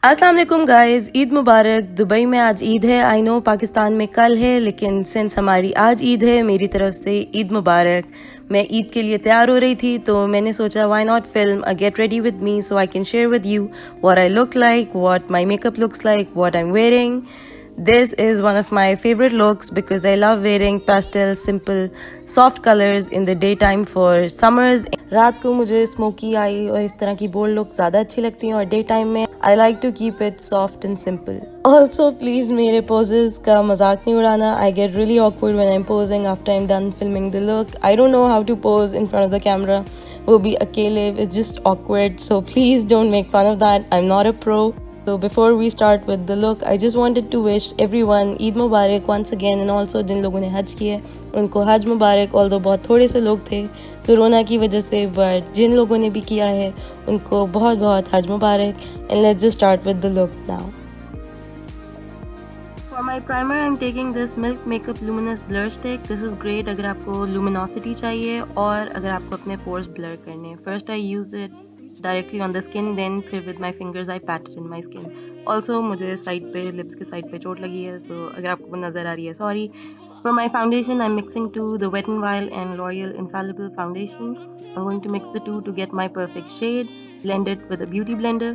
अस्सलाम वालेकुम गाइस, ईद मुबारक। दुबई में आज ईद है। आई नो पाकिस्तान में कल है, लेकिन सिंस हमारी आज ईद है, मेरी तरफ से ईद मुबारक। मैं ईद के लिए तैयार हो रही थी तो मैंने सोचा why not film a get ready with me so I can share with you what I look like, what my makeup looks like, what I am wearing. This is one of my favorite looks because I love wearing pastel, simple, soft colors in the daytime for summers. रात को मुझे smoky आई और इस तरह की bold look ज़्यादा अच्छी लगती हैं और डे टाइम में I like to keep it soft and simple. Also, please मेरे poses का मजाक नहीं उड़ाना. I get really awkward when I'm posing after I'm done filming the look. I don't know how to pose in front of the camera. वो भी अकेले, it's just awkward. So please don't make fun of that. I'm not a pro. So before we start with the look, I just wanted to wish everyone Eid Mubarak once again and also जिन लोगों ने हज किया उनको हज मुबारक। although बहुत थोड़े से लोग थे कोरोना की वजह से, but जिन लोगों ने भी किया है उनको बहुत बहुत हज मुबारक। And let's just start with the look now. For my primer I'm taking this Milk Makeup Luminous Blur Stick. This is great अगर आपको luminosity चाहिए और अगर आपको अपने pores blur करने हैं। First I used it directly on the skin, then फिर with my fingers I pat it in my skin. Also मुझे साइड पे लिप्स के साइड पे चोट लगी है, so अगर आपको वो नज़र आ रही है sorry. For my foundation I'm mixing to the Wet n Wild and L'Oreal Infallible foundation. I'm going to mix the two to get my perfect shade, blend it with a beauty blender.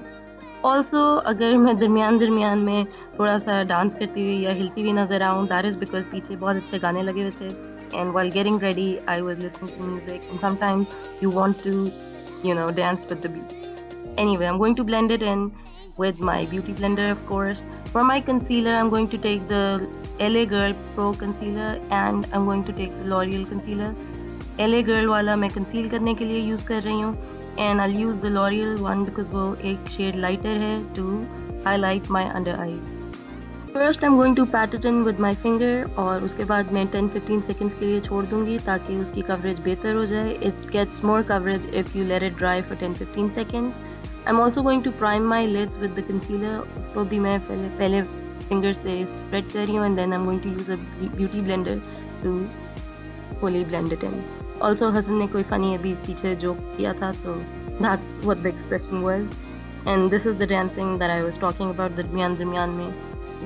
Also अगर मैं दरमियान में थोड़ा सा dance करती हुई या हिलती हुई नज़र आऊँ, that is because पीछे बहुत अच्छे गाने लगे हुए थे and while getting ready I was listening to music and sometimes you want to dance with the beat. Anyway, I'm going to blend it in with my beauty blender, of course. For my concealer, I'm going to take the LA Girl Pro Concealer and I'm going to take the L'Oreal Concealer. LA Girl वाला मैं conceal करने के लिए use कर रही हूँ and I'll use the L'Oreal one because वो एक shade lighter है to highlight my under eyes. First I'm going to pat it in with my finger और उसके बाद मैं 10-15 seconds के लिए छोड़ दूँगी ताकि उसकी coverage बेहतर हो जाए. It gets more coverage if you let it dry for 10-15 seconds. I'm also going to prime my lids with the concealer. उसको भी मैं पहले finger से spread कर रही हूँ and then I'm going to use a beauty blender to fully blend it in. Also Hasan ने कोई funny अभी पीछे joke किया था, so that's what the expression was. And this is the dancing that I was talking about, दरमियान में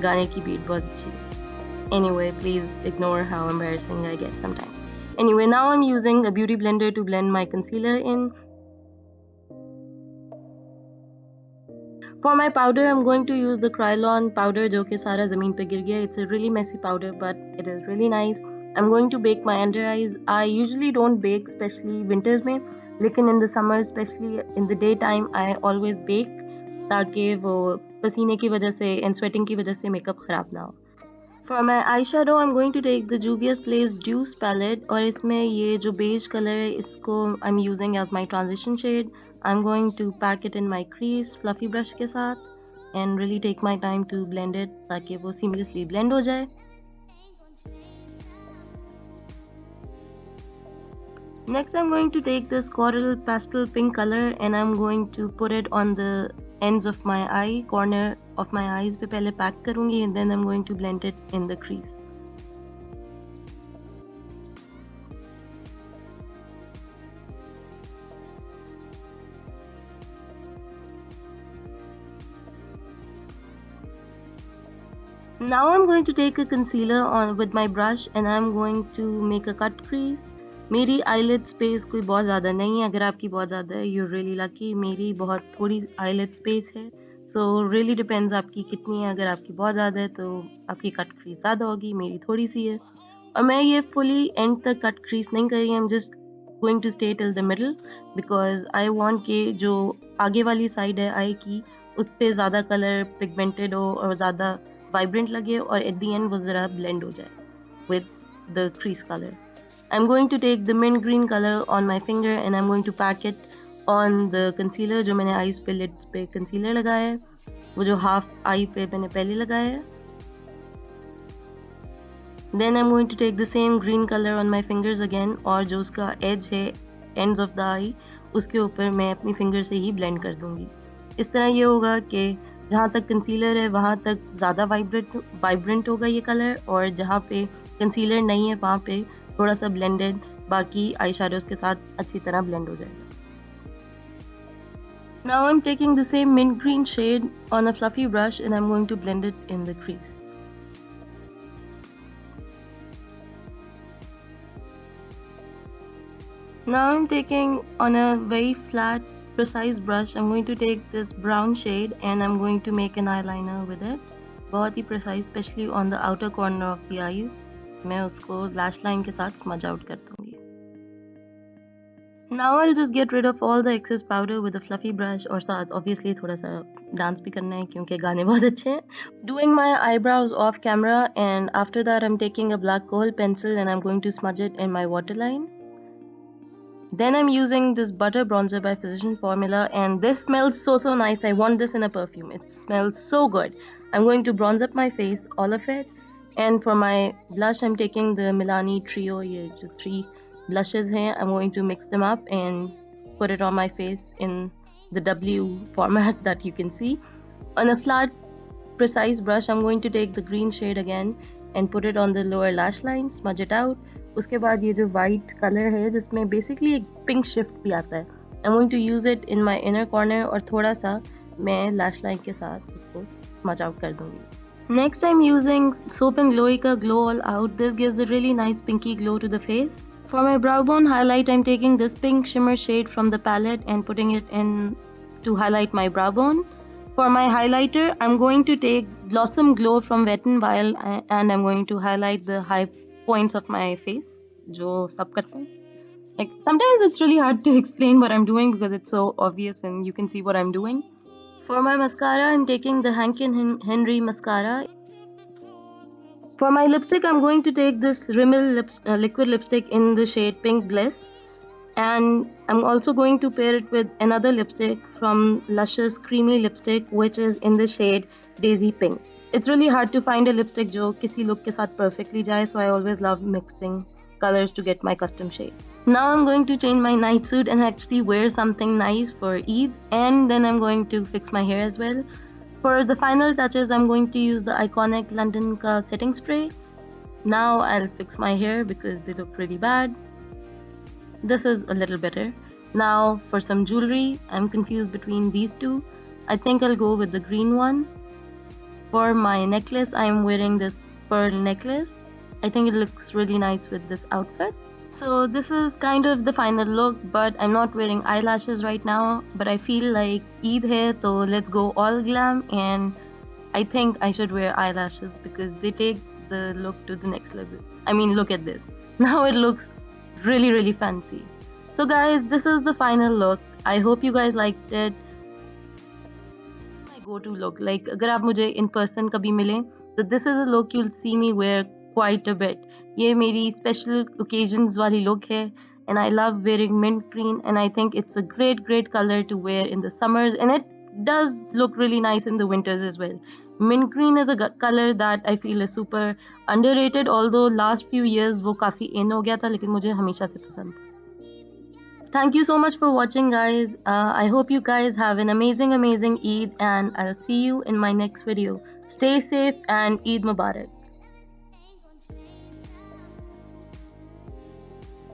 गाने की बीट बहुत अच्छी है. Anyway, please ignore how embarrassing I get sometimes. Anyway, now I'm using a beauty blender to blend my concealer in. For my powder, I'm going to use the Krylon powder जो कि सारा ज़मीन पे गिर गया. It's a really messy powder, but it is really nice. I'm going to bake my under eyes. I usually don't bake, especially winters में, लेकिन in the summer, especially in the daytime, I always bake ताकि वो पसीने की वजह से and sweating की वजह से मेकअप ख़राब ना हो. For my eyeshadow, I'm going to take the Juvia's Place Juice palette और इसमें ये जो beige color है इसको I'm using as my transition shade. I'm going to pack it in my crease fluffy brush के साथ and really take my time to blend it ताकि वो seamlessly blend हो जाए. Next, I'm going to take this coral pastel pink color and I'm going to put it on the ends of my eye, corner of my eyes पे पहले pack करूँगी and then I'm going to blend it in the crease. Now I'm going to take a concealer on with my brush and I'm going to make a cut crease. मेरी eyelid space कोई बहुत ज़्यादा नहीं है. अगर आपकी बहुत ज़्यादा है you're really lucky. मेरी बहुत थोड़ी eyelid space है. So really depends आपकी कितनी है. अगर आपकी बहुत ज़्यादा है तो आपकी cut crease ज़्यादा होगी, मेरी थोड़ी सी है. और मैं ये fully end तक cut crease नहीं कर रही. I'm just going to stay till the middle because I want कि जो आगे वाली side है eye की उस पे ज़्यादा color pigmented हो और ज़्यादा vibrant लगे और at the end वो ज़रा blend हो जाए with the crease color. I'm going to take the mint green color on my finger and I'm going to pack it on the concealer जो मैंने eyes पे lids पे concealer लगाया है, वो जो half eye पे मैंने पहले लगाया है. Then I'm going to take the same green color on my fingers again और जो उसका edge है ends of the eye उसके ऊपर मैं अपनी finger से ही blend कर दूँगी. इस तरह ये होगा कि जहाँ तक कंसीलर है वहाँ तक ज़्यादा वाइब्रेंट होगा ये कलर और जहाँ पे कंसीलर नहीं है वहाँ पे थोड़ा सा ब्लेंडेड बाकी आई शेडोज़ के साथ अच्छी तरह ब्लेंड हो जाएगा. Now I'm taking the same mint green shade on a fluffy brush and I'm going to blend it in the crease. Now I'm taking on a very flat, precise brush, I'm going to take this brown shade and I'm going to make an eyeliner with it. बहुत ही precise, especially on the outer corner of the eyes. मैं उसको lash line के साथ smudge out कर दूँगी. Now I'll just get rid of all the excess powder with a fluffy brush और साथ obviously थोड़ा सा dance भी करना है क्योंकि गाने बहुत अच्छे हैं. Doing my eyebrows off camera and after that I'm taking a black kohl pencil and I'm going to smudge it in my waterline. Then I'm using this butter bronzer by Physician Formula and this smells so nice. I want this in a perfume. It smells so good. I'm going to bronze up my face, all of it. And for my blush, I'm taking the Milani Trio, ye jo 3 blushes hain. I'm going to mix them up and put it on my face in the W format that you can see. On a flat, precise brush, I'm going to take the green shade again and put it on the lower lash line, smudge it out. उसके बाद ये जो white colour है जिसमें basically एक pink shift भी आता है, I am going to use it in my inner corner और थोड़ा सा मैं लैश लाइन के साथ उसको स्मच आउट कर दूंगी. Next I am using soap and glory का glow all out. This gives a really nice pinky glow to the face. For my brow bone highlight, I'm taking this pink shimmer shade from the palette and putting it in to highlight my brow bone. For my highlighter, I'm going to take Blossom Glow from Wet n Wild and I'm going to highlight the high points of my face, जो सब करते हैं. Like sometimes it's really hard to explain what I'm doing because it's so obvious and you can see what I'm doing. For my mascara, I'm taking the Hank and Henry mascara. For my lipstick, I'm going to take this Rimmel liquid lipstick in the shade Pink Bliss. And I'm also going to pair it with another lipstick from Lush's Creamy Lipstick, which is in the shade Daisy Pink. It's really hard to find a lipstick जो किसी look के साथ perfectly जाए, so I always love mixing colors to get my custom shade. Now I'm going to change my night suit and actually wear something nice for Eid, and then I'm going to fix my hair as well. For the final touches, I'm going to use the iconic London ka setting spray. Now I'll fix my hair because they look really bad. This is a little better. Now for some jewelry, I'm confused between these two. I think I'll go with the green one. For my necklace, I'm wearing this pearl necklace. I think it looks really nice with this outfit. So this is kind of the final look, but I'm not wearing eyelashes right now. But I feel like Eid hai, so let's go all glam. And I think I should wear eyelashes because they take the look to the next level. I mean, look at this. Now it looks really fancy. So guys, this is the final look. I hope you guys liked it. My go-to look, like अगर आप मुझे in person कभी मिलें, so this is a look you'll see me wear quite a bit. ये मेरी special occasions वाली look है, and I love wearing mint green, and I think it's a great color to wear in the summers, and it does look really nice in the winters as well. Mint green is a color that I feel is super underrated, although last few years वो काफी in हो गया था, लेकिन मुझे हमेशा से पसंद था. Thank you so much for watching, guys. I hope you guys have an amazing Eid, and I'll see you in my next video. Stay safe and Eid Mubarak.